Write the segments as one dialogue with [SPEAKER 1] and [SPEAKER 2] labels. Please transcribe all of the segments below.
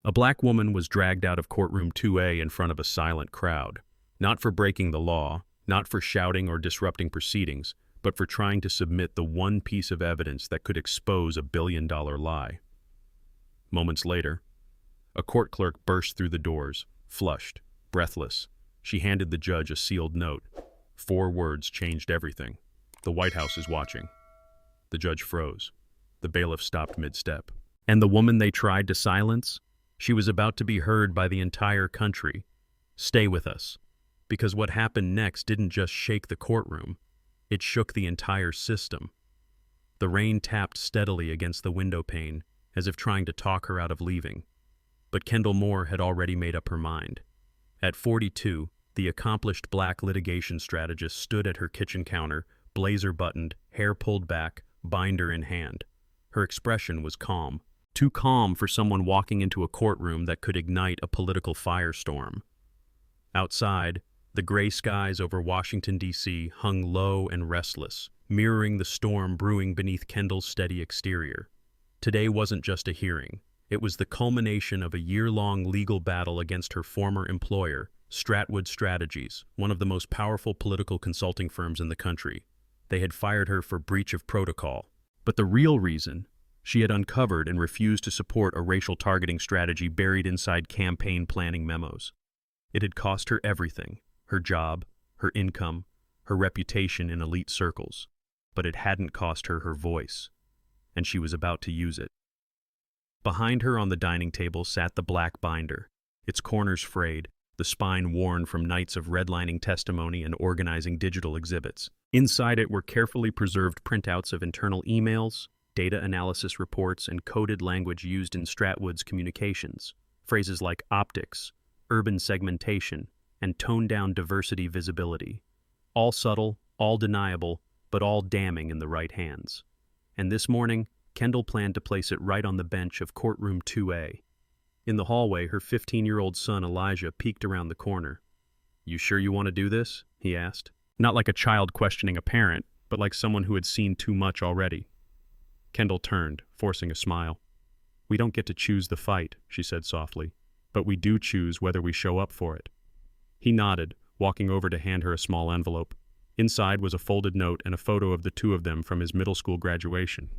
[SPEAKER 1] A black woman was dragged out of courtroom 2A in front of a silent crowd, not for breaking the law, not for shouting or disrupting proceedings, but for trying to submit the one piece of evidence that could expose a billion-dollar lie. Moments later, a court clerk burst through the doors, flushed, breathless. She handed the judge a sealed note. 4 words changed everything. "The White House is watching." The judge froze. The bailiff stopped mid-step. And the woman they tried to silence? She was about to be heard by the entire country. Stay with us. Because what happened next didn't just shake the courtroom. It shook the entire system. The rain tapped steadily against the window pane, as if trying to talk her out of leaving. But Kendall Moore had already made up her mind. At 42, the accomplished black litigation strategist stood at her kitchen counter, blazer buttoned, hair pulled back, binder in hand. Her expression was calm. Too calm for someone walking into a courtroom that could ignite a political firestorm. Outside, the gray skies over Washington, D.C. hung low and restless, mirroring the storm brewing beneath Kendall's steady exterior. Today wasn't just a hearing. It was the culmination of a year-long legal battle against her former employer, Stratwood Strategies, one of the most powerful political consulting firms in the country. They had fired her for breach of protocol. But the real reason, she had uncovered and refused to support a racial targeting strategy buried inside campaign planning memos. It had cost her everything, her job, her income, her reputation in elite circles. But it hadn't cost her her voice, and she was about to use it. Behind her on the dining table sat the black binder, its corners frayed, the spine worn from nights of redlining testimony and organizing digital exhibits. Inside it were carefully preserved printouts of internal emails, data analysis reports, and coded language used in Stratwood's communications. Phrases like optics, urban segmentation, and toned-down diversity visibility. All subtle, all deniable, but all damning in the right hands. And this morning, Kendall planned to place it right on the bench of courtroom 2A. In the hallway, her 15-year-old son Elijah peeked around the corner. "You sure you want to do this?" he asked. Not like a child questioning a parent, but like someone who had seen too much already. Kendall turned, forcing a smile. "We don't get to choose the fight," she said softly, "but we do choose whether we show up for it." He nodded, walking over to hand her a small envelope. Inside was a folded note and a photo of the two of them from his middle school graduation,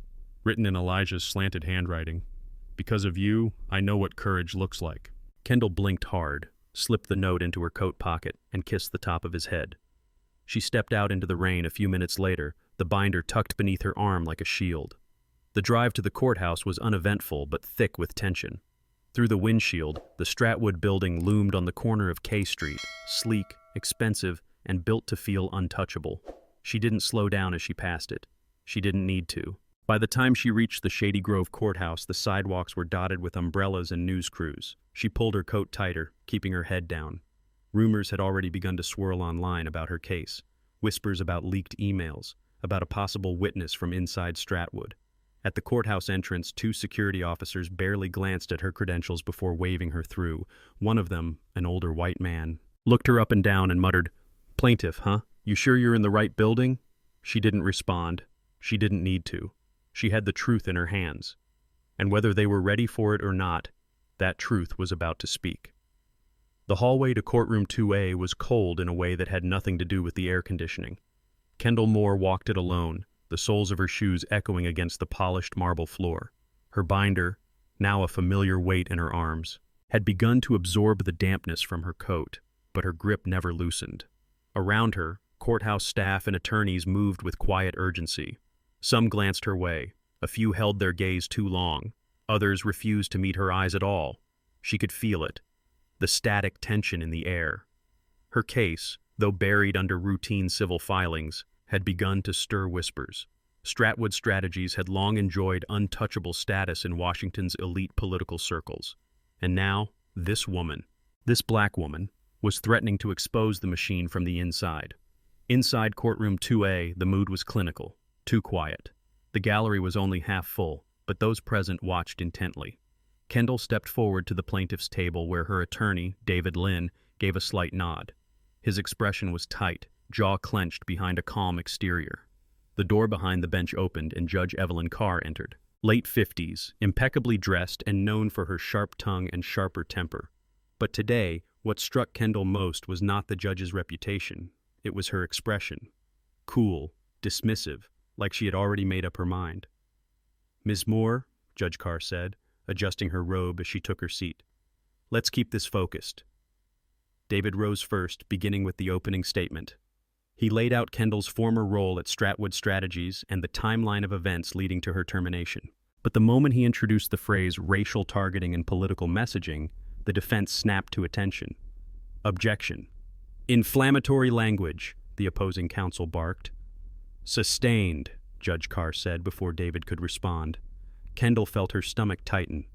[SPEAKER 1] written in Elijah's slanted handwriting. "Because of you, I know what courage looks like." Kendall blinked hard, slipped the note into her coat pocket, and kissed the top of his head. She stepped out into the rain a few minutes later, the binder tucked beneath her arm like a shield. The drive to the courthouse was uneventful but thick with tension. Through the windshield, the Stratwood building loomed on the corner of K Street, sleek, expensive, and built to feel untouchable. She didn't slow down as she passed it. She didn't need to. By the time she reached the Shady Grove courthouse, the sidewalks were dotted with umbrellas and news crews. She pulled her coat tighter, keeping her head down. Rumors had already begun to swirl online about her case. Whispers about leaked emails, about a possible witness from inside Stratwood. At the courthouse entrance, 2 security officers barely glanced at her credentials before waving her through. One of them, an older white man, looked her up and down and muttered, "Plaintiff, huh? You sure you're in the right building?" She didn't respond. She didn't need to. She had the truth in her hands. And whether they were ready for it or not, that truth was about to speak. The hallway to courtroom 2A was cold in a way that had nothing to do with the air conditioning. Kendall Moore walked it alone, the soles of her shoes echoing against the polished marble floor. Her binder, now a familiar weight in her arms, had begun to absorb the dampness from her coat, but her grip never loosened. Around her, courthouse staff and attorneys moved with quiet urgency. Some glanced her way. A few held their gaze too long. Others refused to meet her eyes at all. She could feel it, the static tension in the air. Her case, though buried under routine civil filings, had begun to stir whispers. Stratwood Strategies had long enjoyed untouchable status in Washington's elite political circles. And now, this woman, this black woman, was threatening to expose the machine from the inside. Inside courtroom 2A, the mood was clinical, too quiet. The gallery was only half full, but those present watched intently. Kendall stepped forward to the plaintiff's table where her attorney, David Lynn, gave a slight nod. His expression was tight, jaw clenched behind a calm exterior. The door behind the bench opened and Judge Evelyn Carr entered. Late 50s, impeccably dressed and known for her sharp tongue and sharper temper. But today, what struck Kendall most was not the judge's reputation. It was her expression. Cool, dismissive, like she had already made up her mind. "Ms. Moore," Judge Carr said, adjusting her robe as she took her seat. "Let's keep this focused." David rose first, beginning with the opening statement. He laid out Kendall's former role at Stratwood Strategies and the timeline of events leading to her termination. But the moment he introduced the phrase racial targeting and political messaging, the defense snapped to attention. "Objection. Inflammatory language," the opposing counsel barked. "Sustained," Judge Carr said before David could respond. Kendall felt her stomach tighten.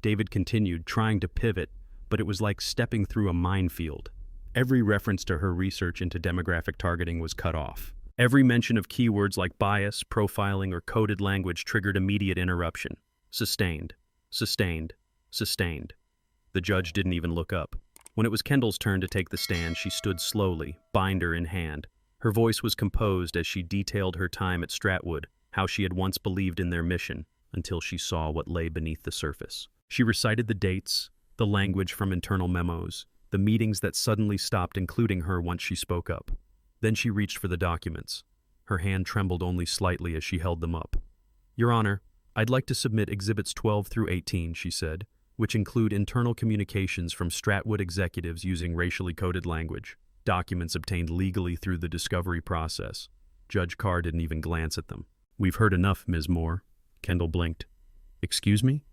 [SPEAKER 1] David continued, trying to pivot, but it was like stepping through a minefield. Every reference to her research into demographic targeting was cut off. Every mention of keywords like bias, profiling, or coded language triggered immediate interruption. Sustained. Sustained. Sustained. The judge didn't even look up. When it was Kendall's turn to take the stand, she stood slowly, binder in hand. Her voice was composed as she detailed her time at Stratwood, how she had once believed in their mission, until she saw what lay beneath the surface. She recited the dates, the language from internal memos, the meetings that suddenly stopped including her once she spoke up. Then she reached for the documents. Her hand trembled only slightly as she held them up. "Your Honor, I'd like to submit Exhibits 12 through 18, she said, which include internal communications from Stratwood executives using racially coded language, documents obtained legally through the discovery process. Judge Carr didn't even glance at them. "We've heard enough, Ms. Moore." Kendall blinked. "Excuse me?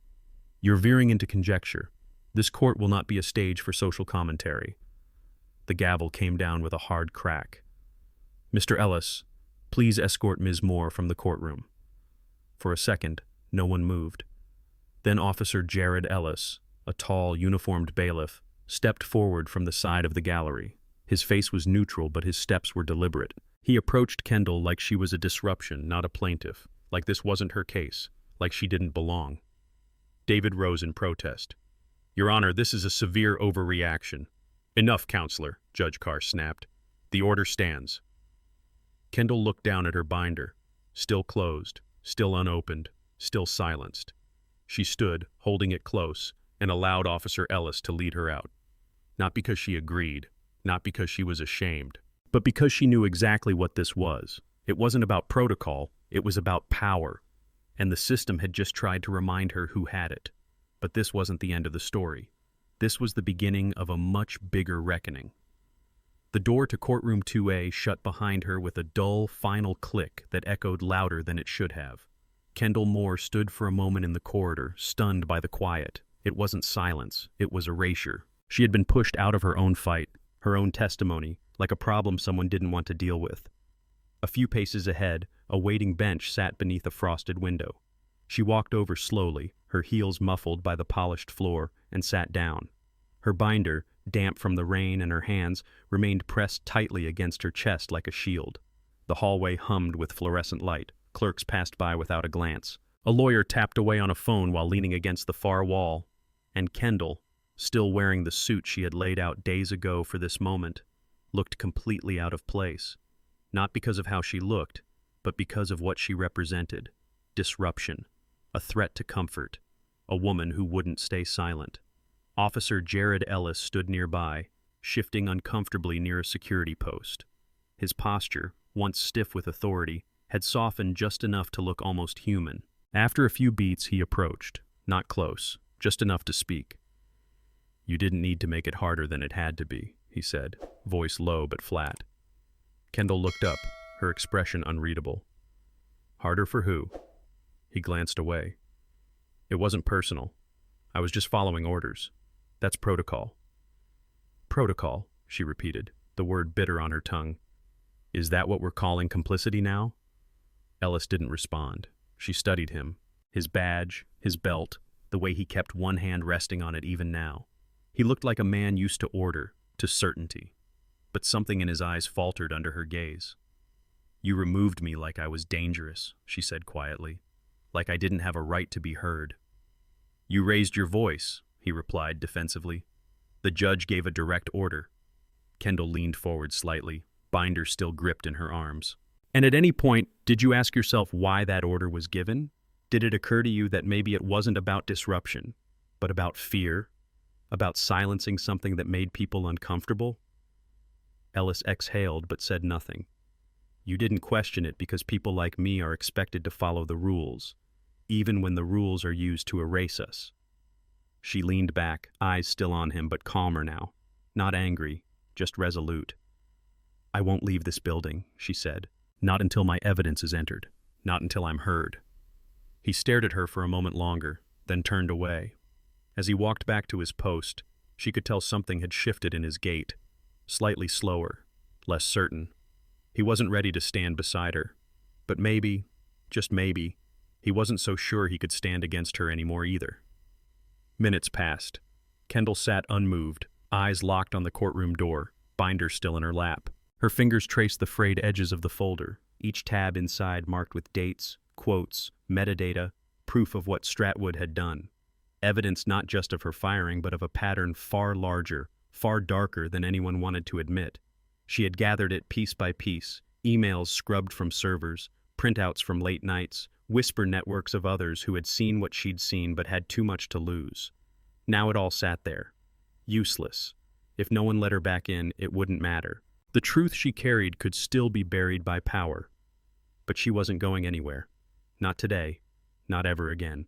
[SPEAKER 1] You're veering into conjecture. This court will not be a stage for social commentary." The gavel came down with a hard crack. "Mr. Ellis, please escort Ms. Moore from the courtroom." For a second, no one moved. Then Officer Jared Ellis, a tall, uniformed bailiff, stepped forward from the side of the gallery. His face was neutral, but his steps were deliberate. He approached Kendall like she was a disruption, not a plaintiff, like this wasn't her case, like she didn't belong. David rose in protest. "Your Honor, this is a severe overreaction." "Enough, counselor," Judge Carr snapped. "The order stands." Kendall looked down at her binder. Still closed, still unopened, still silenced. She stood, holding it close, and allowed Officer Ellis to lead her out. Not because she agreed, not because she was ashamed, but because she knew exactly what this was. It wasn't about protocol, it was about power, and the system had just tried to remind her who had it. But this wasn't the end of the story. This was the beginning of a much bigger reckoning. The door to courtroom 2A shut behind her with a dull, final click that echoed louder than it should have. Kendall Moore stood for a moment in the corridor, stunned by the quiet. It wasn't silence, it was erasure. She had been pushed out of her own fight, her own testimony, like a problem someone didn't want to deal with. A few paces ahead, a waiting bench sat beneath a frosted window. She walked over slowly, her heels muffled by the polished floor, and sat down. Her binder, damp from the rain and her hands, remained pressed tightly against her chest like a shield. The hallway hummed with fluorescent light. Clerks passed by without a glance. A lawyer tapped away on a phone while leaning against the far wall. And Kendall, still wearing the suit she had laid out days ago for this moment, looked completely out of place. Not because of how she looked, but because of what she represented. Disruption. A threat to comfort. A woman who wouldn't stay silent. Officer Jared Ellis stood nearby, shifting uncomfortably near a security post. His posture, once stiff with authority, had softened just enough to look almost human. After a few beats, he approached. Not close, just enough to speak. "You didn't need to make it harder than it had to be," he said, voice low but flat. Kendall looked up, her expression unreadable. "Harder for who?" He glanced away. "It wasn't personal. I was just following orders. That's protocol." "Protocol," she repeated, the word bitter on her tongue. "Is that what we're calling complicity now?" Ellis didn't respond. She studied him, his badge, his belt, the way he kept one hand resting on it even now. He looked like a man used to order, to certainty. But something in his eyes faltered under her gaze. "You removed me like I was dangerous," she said quietly, "like I didn't have a right to be heard." "You raised your voice," he replied defensively. "The judge gave a direct order." Kendall leaned forward slightly, binder still gripped in her arms. "And at any point, did you ask yourself why that order was given? Did it occur to you that maybe it wasn't about disruption, but about fear, about silencing something that made people uncomfortable? Ellis exhaled but said nothing. You didn't question it because people like me are expected to follow the rules, even when the rules are used to erase us. She leaned back, eyes still on him but calmer now, not angry, just resolute. I won't leave this building, she said. Not until my evidence is entered, not until I'm heard. He stared at her for a moment longer, then turned away. As he walked back to his post, she could tell something had shifted in his gait, slightly slower, less certain. He wasn't ready to stand beside her, but maybe, just maybe, he wasn't so sure he could stand against her anymore either. Minutes passed. Kendall sat unmoved, eyes locked on the courtroom door, binder still in her lap. Her fingers traced the frayed edges of the folder, each tab inside marked with dates, quotes, metadata, proof of what Stratwood had done. Evidence not just of her firing, but of a pattern far larger, far darker than anyone wanted to admit. She had gathered it piece by piece, emails scrubbed from servers, printouts from late nights, whisper networks of others who had seen what she'd seen but had too much to lose. Now it all sat there. Useless. If no one let her back in, it wouldn't matter. The truth she carried could still be buried by power. But she wasn't going anywhere. Not today. Not ever again.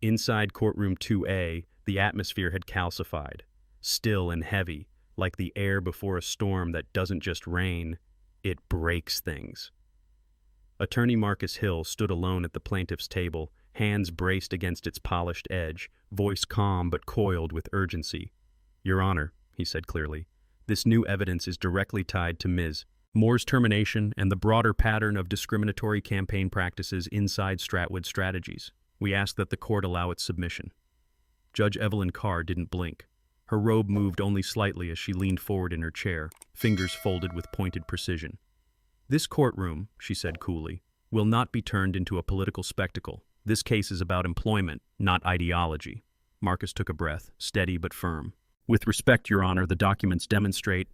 [SPEAKER 1] Inside courtroom 2A, the atmosphere had calcified, still and heavy, like the air before a storm that doesn't just rain, it breaks things. Attorney Marcus Hill stood alone at the plaintiff's table, hands braced against its polished edge, voice calm but coiled with urgency. Your Honor, he said clearly, this new evidence is directly tied to Ms. Moore's termination and the broader pattern of discriminatory campaign practices inside Stratwood Strategies. We ask that the court allow its submission. Judge Evelyn Carr didn't blink. Her robe moved only slightly as she leaned forward in her chair, fingers folded with pointed precision. This courtroom, she said coolly, will not be turned into a political spectacle. This case is about employment, not ideology. Marcus took a breath, steady but firm. With respect, Your Honor, the documents demonstrate...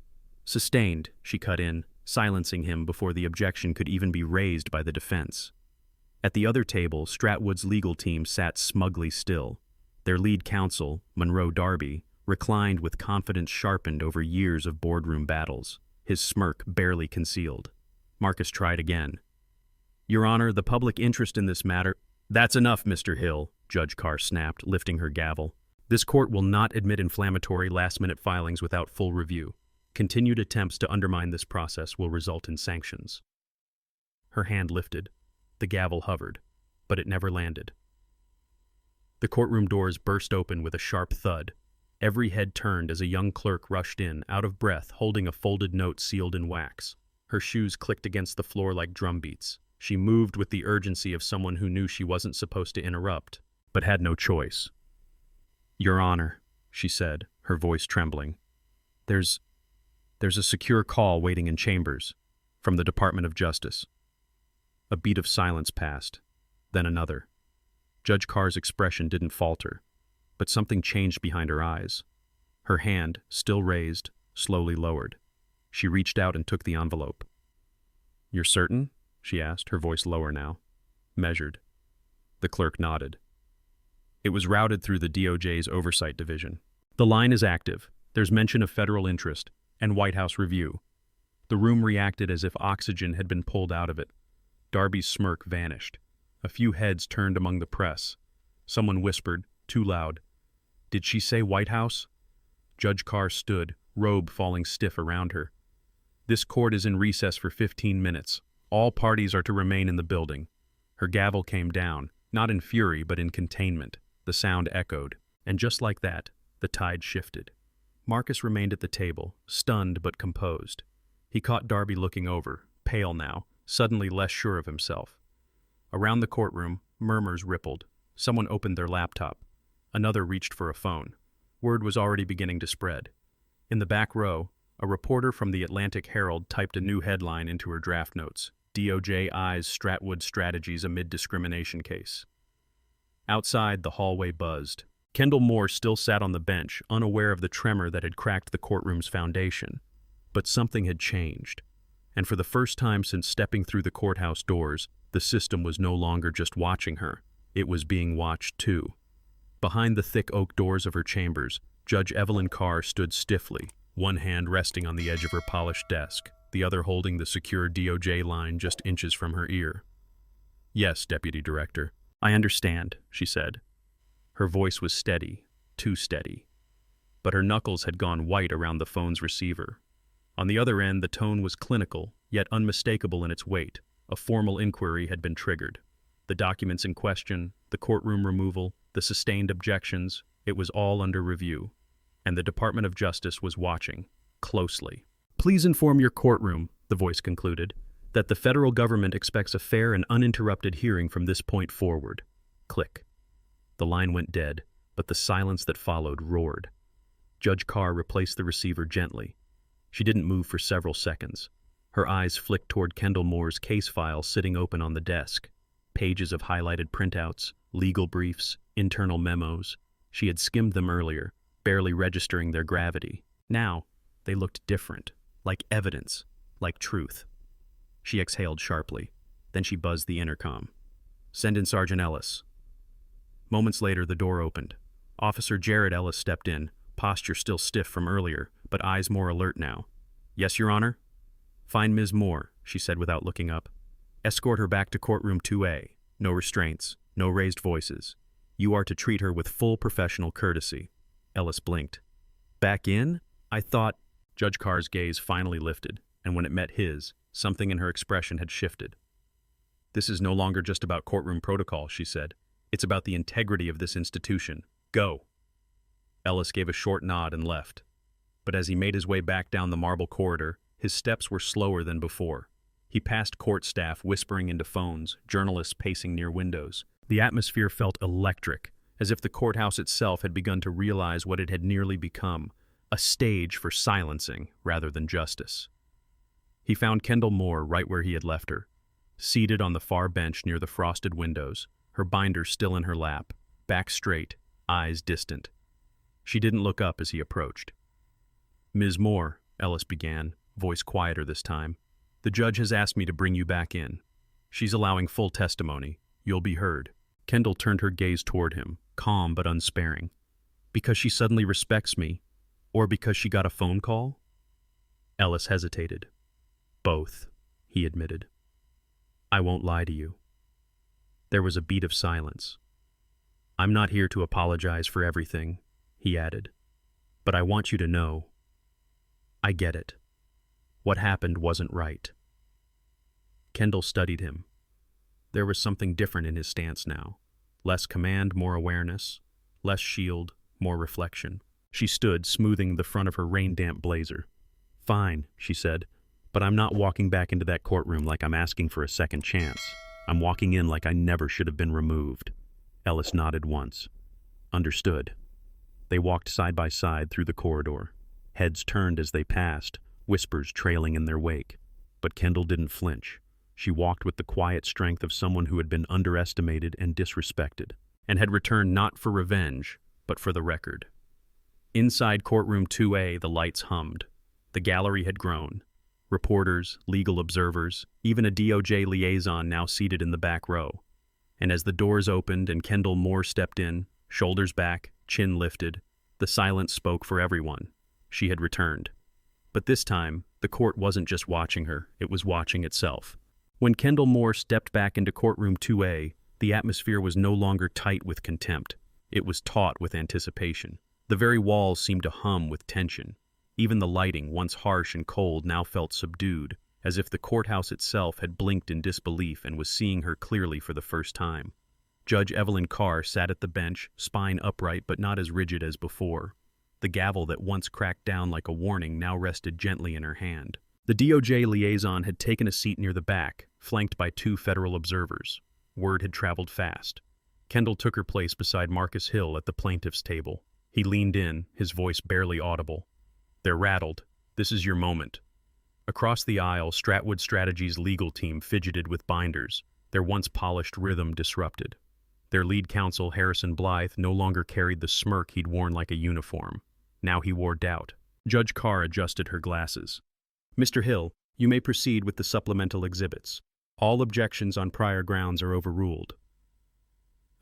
[SPEAKER 1] Sustained, she cut in, silencing him before the objection could even be raised by the defense. At the other table, Stratwood's legal team sat smugly still. Their lead counsel, Monroe Darby, reclined with confidence sharpened over years of boardroom battles, his smirk barely concealed. Marcus tried again. Your Honor, the public interest in this matter... That's enough, Mr. Hill, Judge Carr snapped, lifting her gavel. This court will not admit inflammatory last-minute filings without full review. Continued attempts to undermine this process will result in sanctions. Her hand lifted. The gavel hovered, but it never landed. The courtroom doors burst open with a sharp thud. Every head turned as a young clerk rushed in, out of breath, holding a folded note sealed in wax. Her shoes clicked against the floor like drumbeats. She moved with the urgency of someone who knew she wasn't supposed to interrupt, but had no choice. Your Honor, she said, her voice trembling. There's a secure call waiting in chambers, from the Department of Justice. A beat of silence passed, then another. Judge Carr's expression didn't falter, but something changed behind her eyes. Her hand, still raised, slowly lowered. She reached out and took the envelope. You're certain? She asked, her voice lower now. Measured. The clerk nodded. It was routed through the DOJ's Oversight Division. The line is active. There's mention of federal interest and White House review. The room reacted as if oxygen had been pulled out of it. Darby's smirk vanished. A few heads turned among the press. Someone whispered, too loud, Did she say White House? Judge Carr stood, robe falling stiff around her. This court is in recess for 15 minutes. All parties are to remain in the building. Her gavel came down, not in fury but in containment. The sound echoed, and just like that, the tide shifted. Marcus remained at the table, stunned but composed. He caught Darby looking over, pale now, suddenly less sure of himself. Around the courtroom, murmurs rippled. Someone opened their laptop. Another reached for a phone. Word was already beginning to spread. In the back row, a reporter from the Atlantic Herald typed a new headline into her draft notes. DOJ eyes Stratwood Strategies amid discrimination case. Outside, the hallway buzzed. Kendall Moore still sat on the bench, unaware of the tremor that had cracked the courtroom's foundation. But something had changed. And for the first time since stepping through the courthouse doors, the system was no longer just watching her. It was being watched too. Behind the thick oak doors of her chambers, Judge Evelyn Carr stood stiffly, one hand resting on the edge of her polished desk, the other holding the secure DOJ line just inches from her ear. "Yes, Deputy Director. I understand," she said. Her voice was steady, too steady. But her knuckles had gone white around the phone's receiver. On the other end, the tone was clinical, yet unmistakable in its weight. A formal inquiry had been triggered. The documents in question, the courtroom removal, the sustained objections, it was all under review. And the Department of Justice was watching, closely. "Please inform your courtroom," the voice concluded, "that the federal government expects a fair and uninterrupted hearing from this point forward." Click. The line went dead, but the silence that followed roared. Judge Carr replaced the receiver gently. She didn't move for several seconds. Her eyes flicked toward Kendall Moore's case file sitting open on the desk. Pages of highlighted printouts, legal briefs, internal memos. She had skimmed them earlier, barely registering their gravity. Now, they looked different, like evidence, like truth. She exhaled sharply. Then she buzzed the intercom. "Send in Sergeant Ellis." Moments later, the door opened. Officer Jared Ellis stepped in, posture still stiff from earlier, but eyes more alert now. "Yes, Your Honor?" "Find Ms. Moore," she said without looking up. "Escort her back to courtroom 2A. No restraints, no raised voices. You are to treat her with full professional courtesy." Ellis blinked. "Back in? I thought—" Judge Carr's gaze finally lifted, and when it met his, something in her expression had shifted. "This is no longer just about courtroom protocol," she said. "It's about the integrity of this institution. Go." Ellis gave a short nod and left. But as he made his way back down the marble corridor, his steps were slower than before. He passed court staff whispering into phones, journalists pacing near windows. The atmosphere felt electric, as if the courthouse itself had begun to realize what it had nearly become, a stage for silencing rather than justice. He found Kendall Moore right where he had left her, seated on the far bench near the frosted windows, her binder still in her lap, back straight, eyes distant. She didn't look up as he approached. "Ms. Moore," Ellis began, voice quieter this time, "the judge has asked me to bring you back in. She's allowing full testimony. You'll be heard." Kendall turned her gaze toward him, calm but unsparing. "Because she suddenly respects me, or because she got a phone call?" Ellis hesitated. "Both," he admitted. "I won't lie to you." There was a beat of silence. "I'm not here to apologize for everything," he added. "But I want you to know. I get it. What happened wasn't right." Kendall studied him. There was something different in his stance now. Less command, more awareness. Less shield, more reflection. She stood, smoothing the front of her rain-damp blazer. "Fine," she said, "but I'm not walking back into that courtroom like I'm asking for a second chance. I'm walking in like I never should have been removed." Ellis nodded once. "Understood." They walked side by side through the corridor. Heads turned as they passed, whispers trailing in their wake. But Kendall didn't flinch. She walked with the quiet strength of someone who had been underestimated and disrespected, and had returned not for revenge, but for the record. Inside courtroom 2A, the lights hummed. The gallery had grown. Reporters, legal observers, even a DOJ liaison now seated in the back row. And as the doors opened and Kendall Moore stepped in, shoulders back, chin lifted, the silence spoke for everyone. She had returned. But this time, the court wasn't just watching her, it was watching itself. When Kendall Moore stepped back into courtroom 2A, the atmosphere was no longer tight with contempt. It was taut with anticipation. The very walls seemed to hum with tension. Even the lighting, once harsh and cold, now felt subdued, as if the courthouse itself had blinked in disbelief and was seeing her clearly for the first time. Judge Evelyn Carr sat at the bench, spine upright but not as rigid as before. The gavel that once cracked down like a warning now rested gently in her hand. The DOJ liaison had taken a seat near the back, flanked by two federal observers. Word had traveled fast. Kendall took her place beside Marcus Hill at the plaintiff's table. He leaned in, his voice barely audible. "They're rattled. This is your moment." Across the aisle, Stratwood Strategies' legal team fidgeted with binders, their once polished rhythm disrupted. Their lead counsel, Harrison Blythe, no longer carried the smirk he'd worn like a uniform. Now he wore doubt. Judge Carr adjusted her glasses. "Mr. Hill, you may proceed with the supplemental exhibits. All objections on prior grounds are overruled."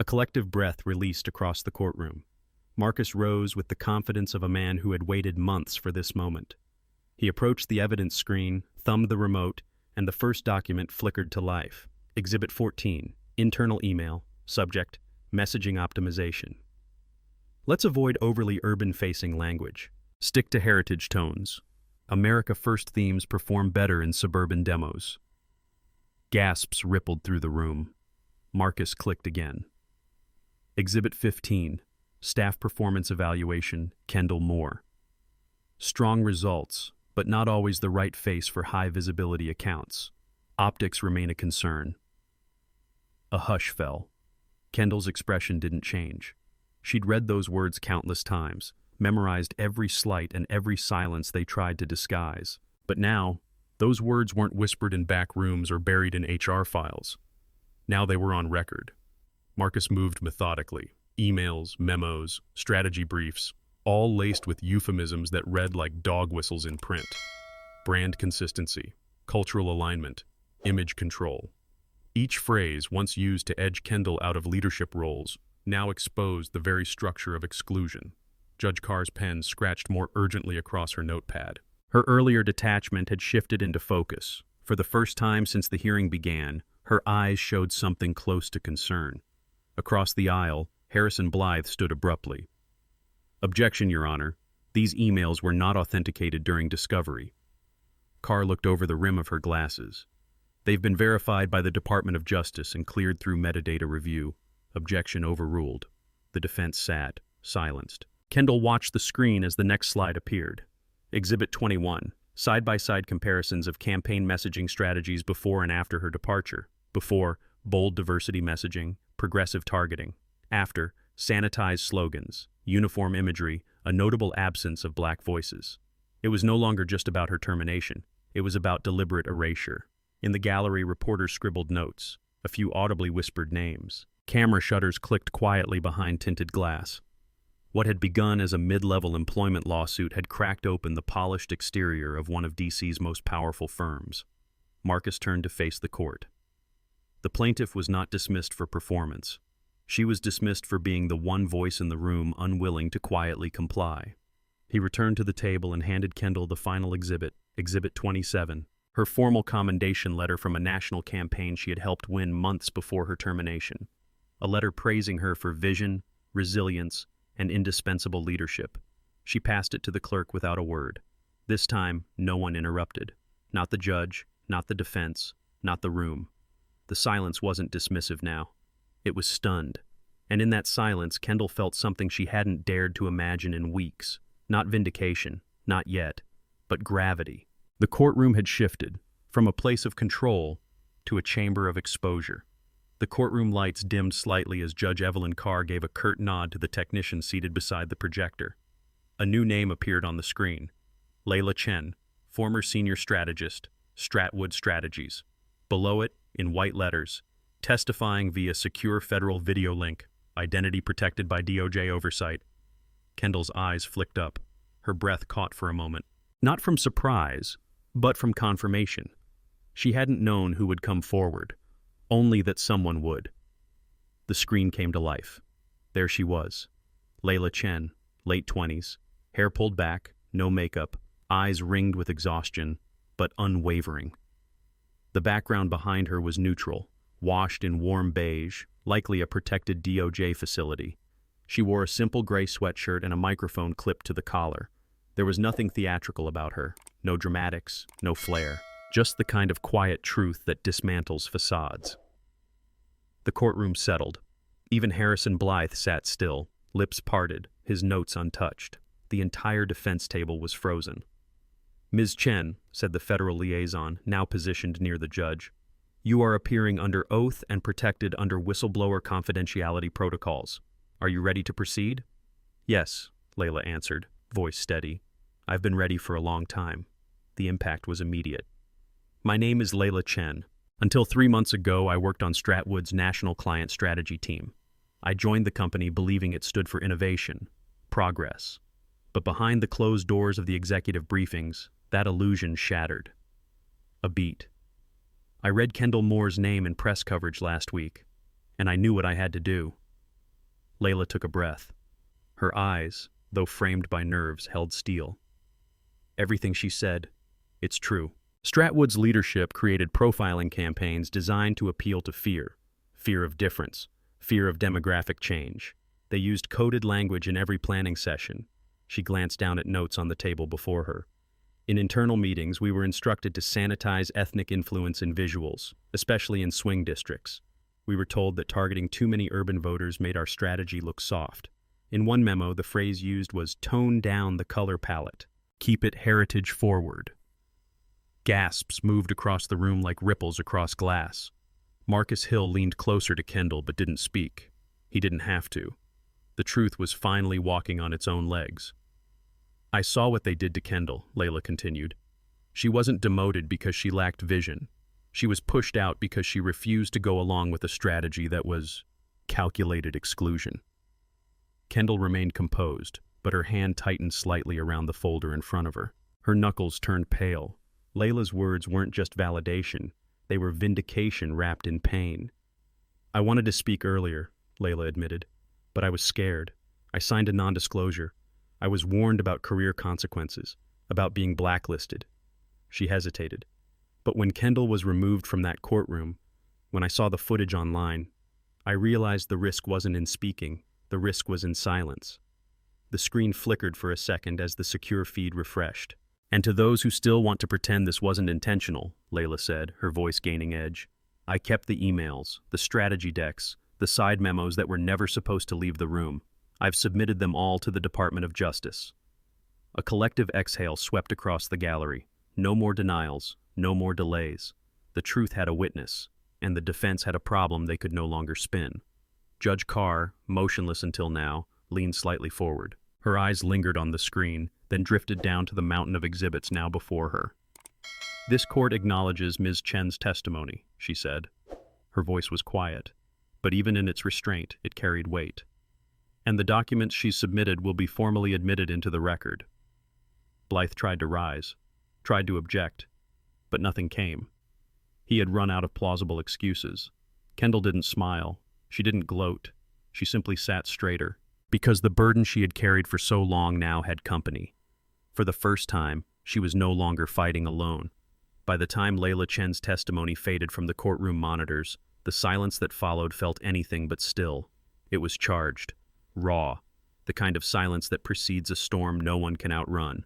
[SPEAKER 1] A collective breath released across the courtroom. Marcus rose with the confidence of a man who had waited months for this moment. He approached the evidence screen, thumbed the remote, and the first document flickered to life. Exhibit 14, internal email, subject, messaging optimization. Let's avoid overly urban-facing language. Stick to heritage tones. America First themes perform better in suburban demos. Gasps rippled through the room. Marcus clicked again. Exhibit 15, staff performance evaluation, Kendall Moore. Strong results, but not always the right face for high-visibility accounts. Optics remain a concern. A hush fell. Kendall's expression didn't change. She'd read those words countless times, memorized every slight and every silence they tried to disguise. But now, those words weren't whispered in back rooms or buried in HR files. Now they were on record. Marcus moved methodically. Emails, memos, strategy briefs, all laced with euphemisms that read like dog whistles in print. Brand consistency, cultural alignment, image control. Each phrase, once used to edge Kendall out of leadership roles, now exposed the very structure of exclusion. Judge Carr's pen scratched more urgently across her notepad. Her earlier detachment had shifted into focus. For the first time since the hearing began, her eyes showed something close to concern. Across the aisle, Harrison Blythe stood abruptly. Objection, Your Honor. These emails were not authenticated during discovery. Carr looked over the rim of her glasses. They've been verified by the Department of Justice and cleared through metadata review. Objection overruled. The defense sat, silenced. Kendall watched the screen as the next slide appeared. Exhibit 21, side-by-side comparisons of campaign messaging strategies before and after her departure. Before, bold diversity messaging, progressive targeting. After, sanitized slogans, uniform imagery, a notable absence of black voices. It was no longer just about her termination. It was about deliberate erasure. In the gallery, reporters scribbled notes, a few audibly whispered names. Camera shutters clicked quietly behind tinted glass. What had begun as a mid-level employment lawsuit had cracked open the polished exterior of one of DC's most powerful firms. Marcus turned to face the court. The plaintiff was not dismissed for performance. She was dismissed for being the one voice in the room unwilling to quietly comply. He returned to the table and handed Kendall the final exhibit, Exhibit 27, her formal commendation letter from a national campaign she had helped win months before her termination. A letter praising her for vision, resilience, and indispensable leadership. She passed it to the clerk without a word. This time, no one interrupted. Not the judge, not the defense, not the room. The silence wasn't dismissive now. It was stunned. And in that silence, Kendall felt something she hadn't dared to imagine in weeks. Not vindication, not yet, but gravity. The courtroom had shifted from a place of control to a chamber of exposure. The courtroom lights dimmed slightly as Judge Evelyn Carr gave a curt nod to the technician seated beside the projector. A new name appeared on the screen. Layla Chen, former senior strategist, Stratwood Strategies. Below it, in white letters, testifying via secure federal video link, identity protected by DOJ oversight. Kendall's eyes flicked up. Her breath caught for a moment. Not from surprise, but from confirmation. She hadn't known who would come forward. Only that someone would. The screen came to life. There she was. Layla Chen, late 20s, hair pulled back, no makeup, eyes ringed with exhaustion, but unwavering. The background behind her was neutral, washed in warm beige, likely a protected DOJ facility. She wore a simple gray sweatshirt and a microphone clipped to the collar. There was nothing theatrical about her, no dramatics, no flair. Just the kind of quiet truth that dismantles facades. The courtroom settled. Even Harrison Blythe sat still, lips parted, his notes untouched. The entire defense table was frozen. Ms. Chen, said the federal liaison, now positioned near the judge, you are appearing under oath and protected under whistleblower confidentiality protocols. Are you ready to proceed? Yes, Layla answered, voice steady. I've been ready for a long time. The impact was immediate. My name is Layla Chen. Until 3 months ago, I worked on Stratwood's national client strategy team. I joined the company believing it stood for innovation, progress. But behind the closed doors of the executive briefings, that illusion shattered. A beat. I read Kendall Moore's name in press coverage last week, and I knew what I had to do. Layla took a breath. Her eyes, though framed by nerves, held steel. Everything she said, it's true. Stratwood's leadership created profiling campaigns designed to appeal to fear of difference, fear of demographic change. They used coded language in every planning session. She glanced down at notes on the table before her. In internal meetings, we were instructed to sanitize ethnic influence in visuals, especially in swing districts. We were told that targeting too many urban voters made our strategy look soft. In one memo, the phrase used was tone down the color palette. Keep it heritage forward. Gasps moved across the room like ripples across glass. Marcus Hill leaned closer to Kendall but didn't speak. He didn't have to. The truth was finally walking on its own legs. I saw what they did to Kendall, Layla continued. She wasn't demoted because she lacked vision. She was pushed out because she refused to go along with a strategy that was calculated exclusion. Kendall remained composed, but her hand tightened slightly around the folder in front of her. Her knuckles turned pale. Layla's words weren't just validation. They were vindication wrapped in pain. I wanted to speak earlier, Layla admitted, but I was scared. I signed a non-disclosure. I was warned about career consequences, about being blacklisted. She hesitated. But when Kendall was removed from that courtroom, when I saw the footage online, I realized the risk wasn't in speaking. The risk was in silence. The screen flickered for a second as the secure feed refreshed. And to those who still want to pretend this wasn't intentional, Layla said, her voice gaining edge, I kept the emails, the strategy decks, the side memos that were never supposed to leave the room. I've submitted them all to the Department of Justice. A collective exhale swept across the gallery. No more denials, no more delays. The truth had a witness, and the defense had a problem they could no longer spin. Judge Carr, motionless until now, leaned slightly forward. Her eyes lingered on the screen, then drifted down to the mountain of exhibits now before her. This court acknowledges Ms. Chen's testimony, she said. Her voice was quiet, but even in its restraint, it carried weight. And the documents she submitted will be formally admitted into the record. Blythe tried to rise, tried to object, but nothing came. He had run out of plausible excuses. Kendall didn't smile. She didn't gloat. She simply sat straighter, because the burden she had carried for so long now had company. For the first time, she was no longer fighting alone. By the time Layla Chen's testimony faded from the courtroom monitors, the silence that followed felt anything but still. It was charged, raw, the kind of silence that precedes a storm no one can outrun.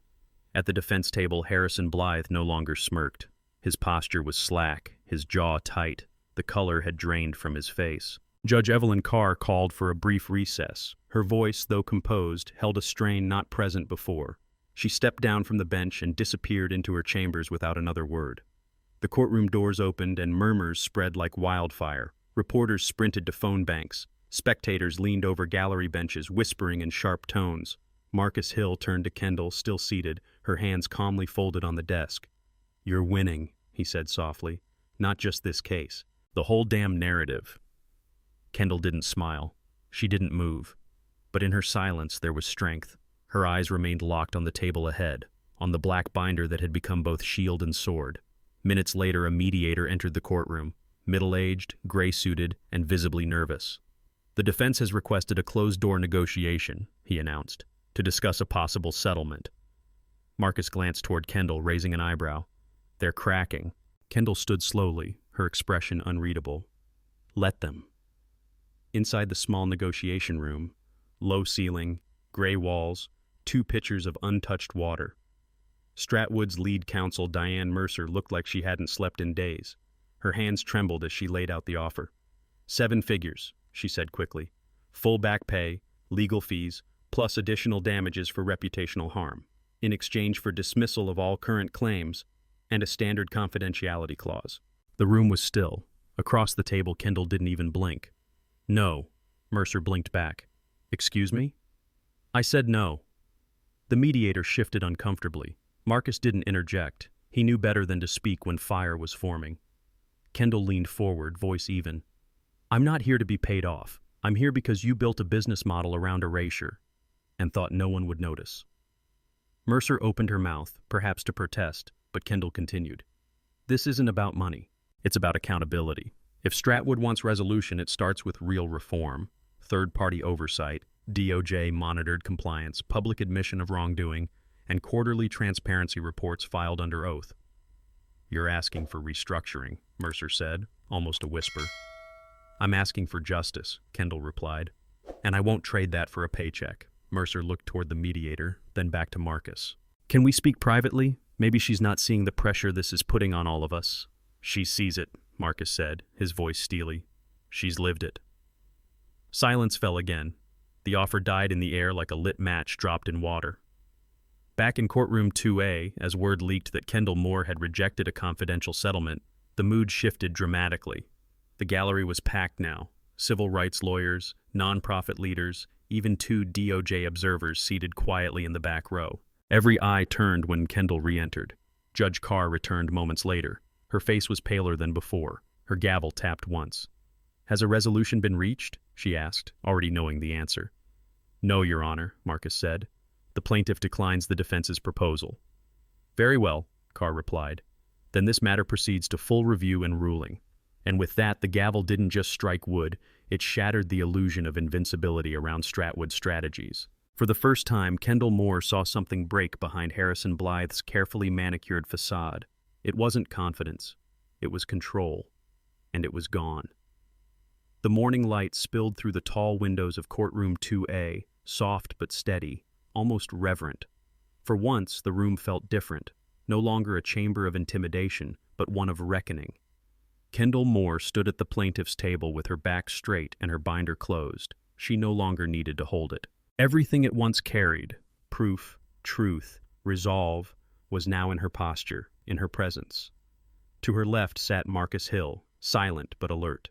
[SPEAKER 1] At the defense table, Harrison Blythe no longer smirked. His posture was slack, his jaw tight. The color had drained from his face. Judge Evelyn Carr called for a brief recess. Her voice, though composed, held a strain not present before. She stepped down from the bench and disappeared into her chambers without another word. The courtroom doors opened and murmurs spread like wildfire. Reporters sprinted to phone banks. Spectators leaned over gallery benches, whispering in sharp tones. Marcus Hill turned to Kendall, still seated, her hands calmly folded on the desk. You're winning, he said softly. Not just this case. The whole damn narrative. Kendall didn't smile. She didn't move. But in her silence there was strength. Her eyes remained locked on the table ahead, on the black binder that had become both shield and sword. Minutes later, a mediator entered the courtroom, middle-aged, gray-suited, and visibly nervous. The defense has requested a closed-door negotiation, he announced, to discuss a possible settlement. Marcus glanced toward Kendall, raising an eyebrow. They're cracking. Kendall stood slowly, her expression unreadable. Let them. Inside the small negotiation room, low ceiling, gray walls, 2 pitchers of untouched water. Stratwood's lead counsel, Diane Mercer, looked like she hadn't slept in days. Her hands trembled as she laid out the offer. 7 figures, she said quickly. Full back pay, legal fees, plus additional damages for reputational harm, in exchange for dismissal of all current claims and a standard confidentiality clause. The room was still. Across the table, Kendall didn't even blink. No, Mercer blinked back. Excuse me? I said no. The mediator shifted uncomfortably. Marcus didn't interject. He knew better than to speak when fire was forming. Kendall leaned forward, voice even. I'm not here to be paid off. I'm here because you built a business model around erasure and thought no one would notice. Mercer opened her mouth, perhaps to protest, but Kendall continued. This isn't about money. It's about accountability. If Stratwood wants resolution, it starts with real reform. third-party oversight, DOJ-monitored compliance, public admission of wrongdoing, and quarterly transparency reports filed under oath. "You're asking for restructuring," Mercer said, almost a whisper. "I'm asking for justice," Kendall replied. "And I won't trade that for a paycheck." Mercer looked toward the mediator, then back to Marcus. "Can we speak privately? Maybe she's not seeing the pressure this is putting on all of us." "She sees it," Marcus said, his voice steely. "She's lived it." Silence fell again. The offer died in the air like a lit match dropped in water. Back in courtroom 2A, as word leaked that Kendall Moore had rejected a confidential settlement, the mood shifted dramatically. The gallery was packed now. Civil rights lawyers, nonprofit leaders, even 2 DOJ observers seated quietly in the back row. Every eye turned when Kendall re-entered. Judge Carr returned moments later. Her face was paler than before. Her gavel tapped once. "Has a resolution been reached?" she asked, already knowing the answer. "No, Your Honor," Marcus said. "The plaintiff declines the defense's proposal." "Very well," Carr replied. "Then this matter proceeds to full review and ruling." And with that, the gavel didn't just strike wood, it shattered the illusion of invincibility around Stratwood Strategies. For the first time, Kendall Moore saw something break behind Harrison Blythe's carefully manicured facade. It wasn't confidence. It was control. And it was gone. The morning light spilled through the tall windows of courtroom 2A, soft but steady, almost reverent. For once, the room felt different, no longer a chamber of intimidation, but one of reckoning. Kendall Moore stood at the plaintiff's table with her back straight and her binder closed. She no longer needed to hold it. Everything it once carried, proof, truth, resolve, was now in her posture, in her presence. To her left sat Marcus Hill, silent but alert.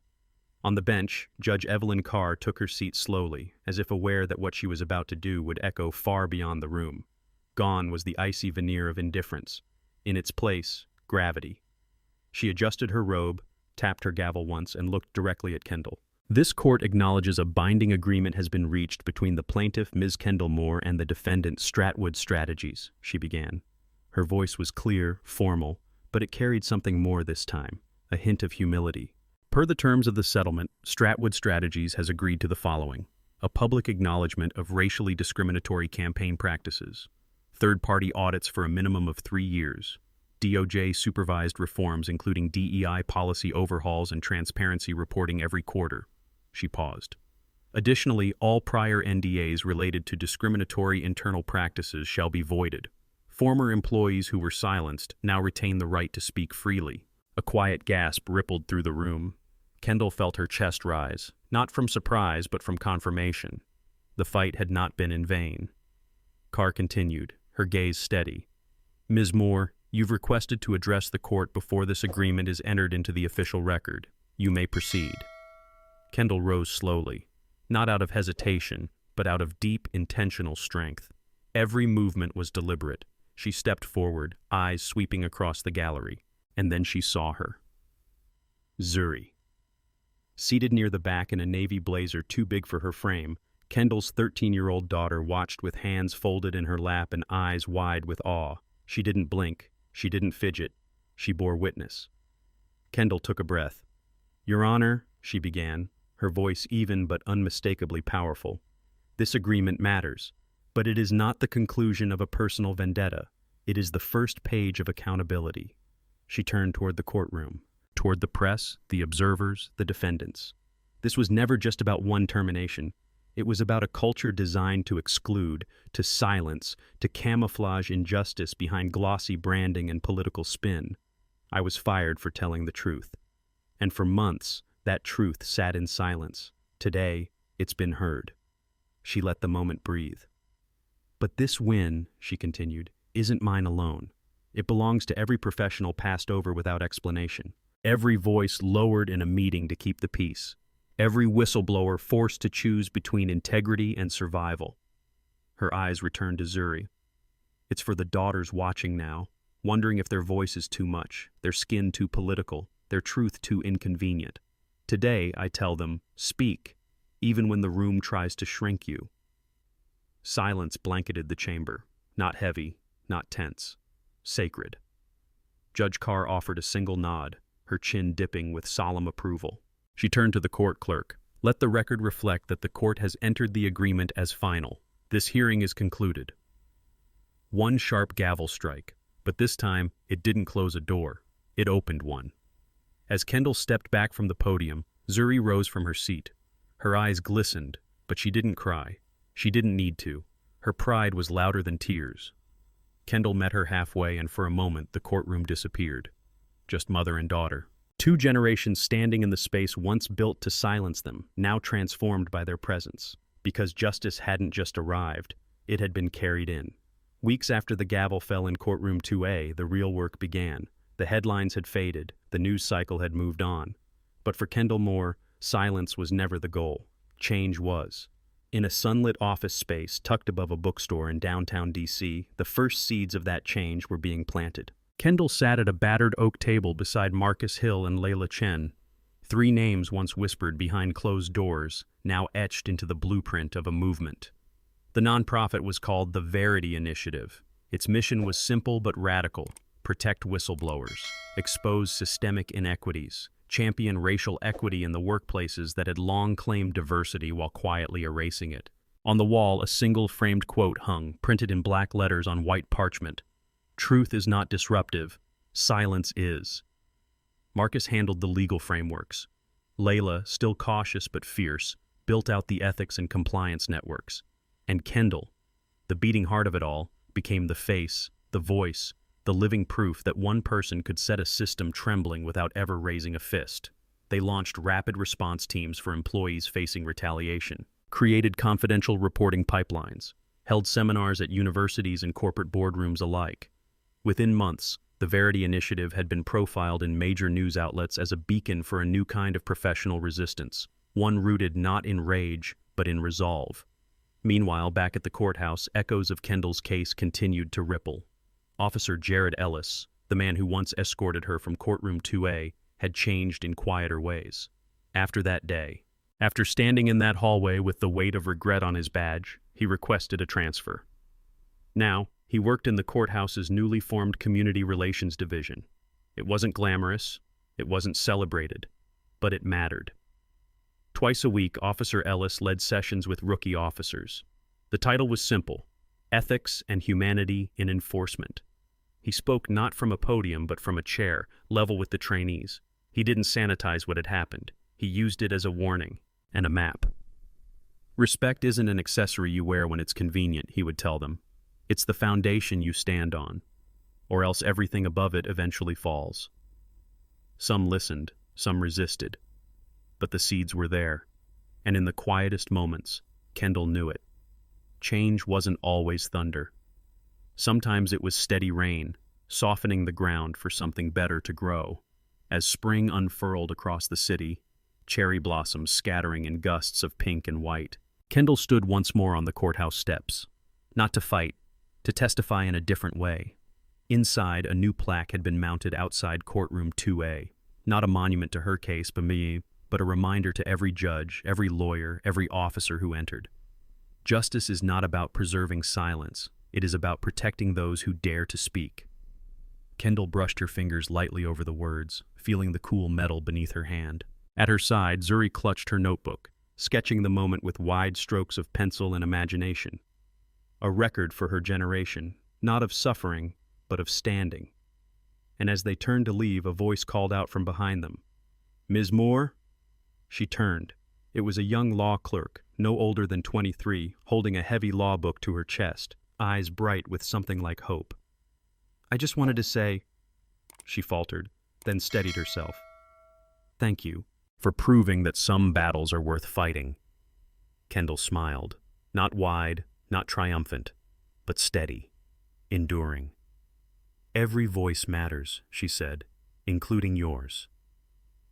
[SPEAKER 1] On the bench, Judge Evelyn Carr took her seat slowly, as if aware that what she was about to do would echo far beyond the room. Gone was the icy veneer of indifference. In its place, gravity. She adjusted her robe, tapped her gavel once, and looked directly at Kendall. "This court acknowledges a binding agreement has been reached between the plaintiff, Ms. Kendall Moore, and the defendant, Stratwood Strategies," she began. Her voice was clear, formal, but it carried something more this time, a hint of humility. "Per the terms of the settlement, Stratwood Strategies has agreed to the following: a public acknowledgement of racially discriminatory campaign practices, third-party audits for a minimum of 3 years, DOJ-supervised reforms including DEI policy overhauls and transparency reporting every quarter." She paused. "Additionally, all prior NDAs related to discriminatory internal practices shall be voided. Former employees who were silenced now retain the right to speak freely." A quiet gasp rippled through the room. Kendall felt her chest rise, not from surprise but from confirmation. The fight had not been in vain. Carr continued, her gaze steady. "Ms. Moore, you've requested to address the court before this agreement is entered into the official record. You may proceed." Kendall rose slowly, not out of hesitation, but out of deep, intentional strength. Every movement was deliberate. She stepped forward, eyes sweeping across the gallery, and then she saw her. Zuri. Seated near the back in a navy blazer too big for her frame, Kendall's 13-year-old daughter watched with hands folded in her lap and eyes wide with awe. She didn't blink. She didn't fidget. She bore witness. Kendall took a breath. "Your Honor," she began, her voice even but unmistakably powerful. "This agreement matters, but it is not the conclusion of a personal vendetta. It is the first page of accountability." She turned toward the courtroom, toward the press, the observers, the defendants. This was never just about one termination. It was about a culture designed to exclude, to silence, to camouflage injustice behind glossy branding and political spin. I was fired for telling the truth. And for months, that truth sat in silence. Today, it's been heard. She let the moment breathe. "But this win," she continued, "isn't mine alone. It belongs to every professional passed over without explanation. Every voice lowered in a meeting to keep the peace. Every whistleblower forced to choose between integrity and survival." Her eyes returned to Zuri. "It's for the daughters watching now, wondering if their voice is too much, their skin too political, their truth too inconvenient. Today, I tell them, speak, even when the room tries to shrink you." Silence blanketed the chamber, not heavy, not tense, sacred. Judge Carr offered a single nod, her chin dipping with solemn approval. She turned to the court clerk. Let the record reflect that the court has entered the agreement as final. This hearing is concluded. One sharp gavel strike, but this time it didn't close a door. It opened one. As Kendall stepped back from the podium, Zuri rose from her seat. Her eyes glistened, but she didn't cry. She didn't need to. Her pride was louder than tears. Kendall met her halfway, and for a moment the courtroom disappeared. Just mother and daughter. 2 generations standing in the space once built to silence them, now transformed by their presence. Because justice hadn't just arrived, it had been carried in. Weeks after the gavel fell in courtroom 2A, the real work began. The headlines had faded, the news cycle had moved on. But for Kendall Moore, silence was never the goal. Change was. In a sunlit office space tucked above a bookstore in downtown D.C., the first seeds of that change were being planted. Kendall sat at a battered oak table beside Marcus Hill and Layla Chen. 3 names once whispered behind closed doors, now etched into the blueprint of a movement. The nonprofit was called the Verity Initiative. Its mission was simple but radical: protect whistleblowers, expose systemic inequities, champion racial equity in the workplaces that had long claimed diversity while quietly erasing it. On the wall, a single framed quote hung, printed in black letters on white parchment. "Truth is not disruptive. Silence is." Marcus handled the legal frameworks. Layla, still cautious but fierce, built out the ethics and compliance networks. And Kendall, the beating heart of it all, became the face, the voice, the living proof that one person could set a system trembling without ever raising a fist. They launched rapid response teams for employees facing retaliation, created confidential reporting pipelines, held seminars at universities and corporate boardrooms alike. Within months, the Verity Initiative had been profiled in major news outlets as a beacon for a new kind of professional resistance, one rooted not in rage, but in resolve. Meanwhile, back at the courthouse, echoes of Kendall's case continued to ripple. Officer Jared Ellis, the man who once escorted her from courtroom 2A, had changed in quieter ways. After that day, after standing in that hallway with the weight of regret on his badge, he requested a transfer. Now, he worked in the courthouse's newly formed Community Relations Division. It wasn't glamorous, it wasn't celebrated, but it mattered. Twice a week, Officer Ellis led sessions with rookie officers. The title was simple: Ethics and Humanity in Enforcement. He spoke not from a podium but from a chair, level with the trainees. He didn't sanitize what had happened. He used it as a warning and a map. Respect isn't an accessory you wear when it's convenient, he would tell them. It's the foundation you stand on, or else everything above it eventually falls. Some listened, some resisted. But the seeds were there, and in the quietest moments, Kendall knew it. Change wasn't always thunder. Sometimes it was steady rain, softening the ground for something better to grow. As spring unfurled across the city, cherry blossoms scattering in gusts of pink and white, Kendall stood once more on the courthouse steps. Not to fight, to testify in a different way. Inside, a new plaque had been mounted outside courtroom 2A. Not a monument to her case, but a reminder to every judge, every lawyer, every officer who entered. Justice is not about preserving silence. It is about protecting those who dare to speak. Kendall brushed her fingers lightly over the words, feeling the cool metal beneath her hand. At her side, Zuri clutched her notebook, sketching the moment with wide strokes of pencil and imagination. A record for her generation, not of suffering, but of standing. And as they turned to leave, a voice called out from behind them. "Ms. Moore?" She turned. It was a young law clerk, no older than 23, holding a heavy law book to her chest, eyes bright with something like hope. "I just wanted to say," she faltered, then steadied herself. "Thank you for proving that some battles are worth fighting." Kendall smiled, not wide, not triumphant, but steady, enduring. "Every voice matters," she said, "including yours."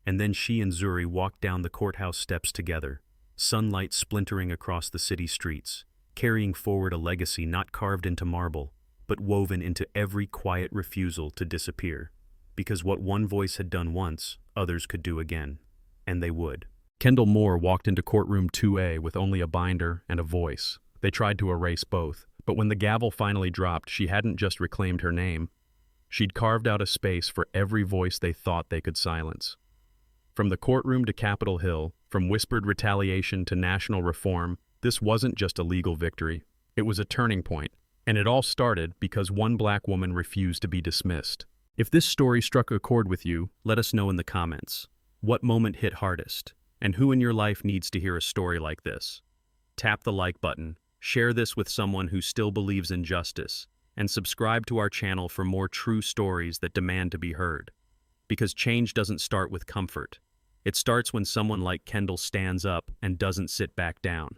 [SPEAKER 1] And then she and Zuri walked down the courthouse steps together, sunlight splintering across the city streets, carrying forward a legacy not carved into marble, but woven into every quiet refusal to disappear. Because what one voice had done once, others could do again. And they would. Kendall Moore walked into courtroom 2A with only a binder and a voice. They tried to erase both, but when the gavel finally dropped, she hadn't just reclaimed her name. She'd carved out a space for every voice they thought they could silence. From the courtroom to Capitol Hill, From whispered retaliation to national reform, this wasn't just a legal victory. It was a turning point. And it all started because one black woman refused to be dismissed. If this story struck a chord with you, let us know in the comments. What moment hit hardest? And who in your life needs to hear a story like this? Tap the like button, share this with someone who still believes in justice, and subscribe to our channel for more true stories that demand to be heard. Because change doesn't start with comfort. It starts when someone like Kendall stands up and doesn't sit back down.